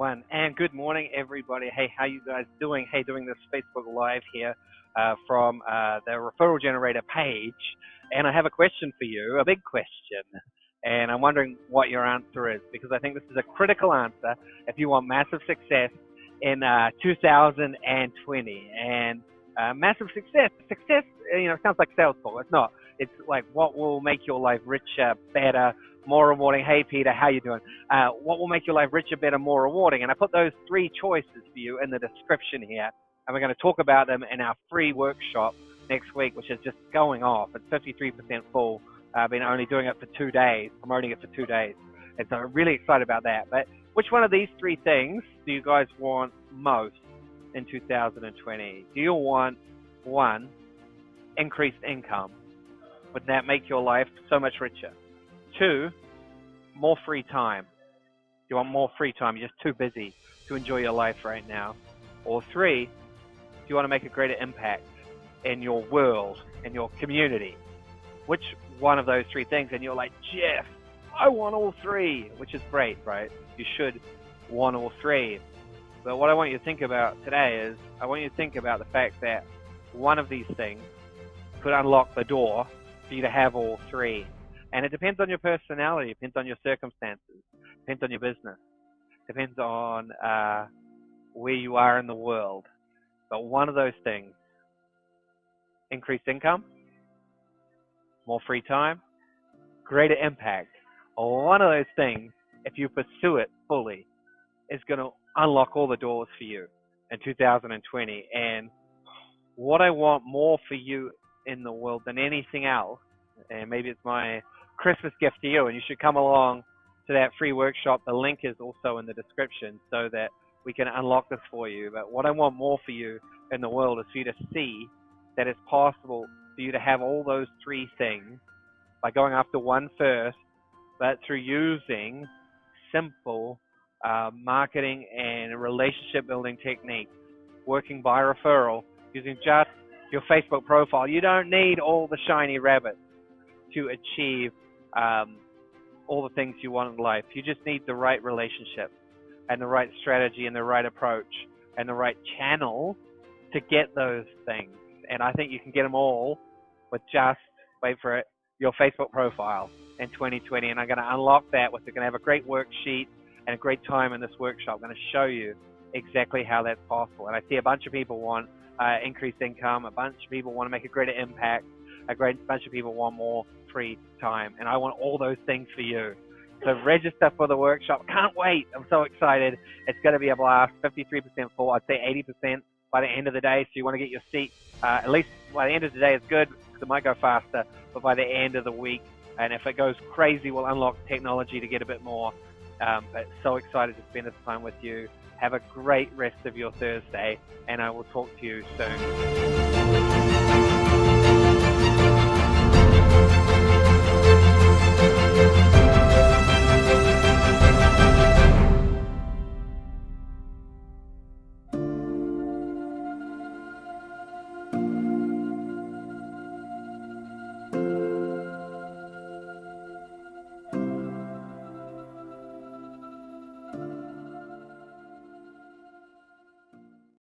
one. And good morning, everybody. Hey, how you guys doing? Hey, doing this Facebook Live here from the Referral Generator page. And I have a question for you, a big question. And I'm wondering what your answer is, because I think this is a critical answer if you want massive success in 2020. And massive success, sounds like sales talk. It's not. It's like what will make your life richer, better, more rewarding. Hey, Peter, how you doing? What will make your life richer, better, more rewarding? And I put those 3 choices for you in the description here. And we're going to talk about them in our free workshop next week, which is just going off. It's 53% full. I've been only doing it for 2 days, promoting it for 2 days. And so I'm really excited about that. But which one of these 3 things do you guys want most in 2020? Do you want, 1, increased income? Would that make your life so much richer? 2, more free time. You want more free time. You're just too busy to enjoy your life right now. Or 3, do you want to make a greater impact in your world, in your community? Which one of those 3 things? And you're like, Jeff, I want all 3, which is great, right? You should want all 3. But what I want you to think about today is, I want you to think about the fact that one of these things could unlock the door for you to have all 3. And it depends on your personality, it depends on your circumstances, depends on your business, depends on where you are in the world. But one of those things, increased income, more free time, greater impact, one of those things, if you pursue it fully, is going to unlock all the doors for you in 2020. And what I want more for you in the world than anything else, and maybe it's my Christmas gift to you, and you should come along to that free workshop. The link is also in the description so that we can unlock this for you. But what I want more for you in the world is for you to see that it's possible for you to have all those 3 things by going after one first, but through using simple marketing and relationship building techniques, working by referral, using just your Facebook profile. You don't need all the shiny rabbits to achieve all the things you want in life. You just need the right relationship and the right strategy and the right approach and the right channel to get those things. And I think you can get them all with just, wait for it, your Facebook profile in 2020. And I'm going to unlock that with, we're going to have a great worksheet and a great time in this workshop. I'm going to show you exactly how that's possible. And I see a bunch of people want increased income, a bunch of people want to make a greater impact, a great bunch of people want more free time, and I want all those things for you. So register for the workshop. Can't wait. I'm so excited. It's going to be a blast. 53% full. I'd say 80% by the end of the day. So you want to get your seat. At least by the end of the day is good, because it might go faster, but by the end of the week, and if it goes crazy, we'll unlock technology to get a bit more. But so excited to spend this time with you. Have a great rest of your Thursday, and I will talk to you soon.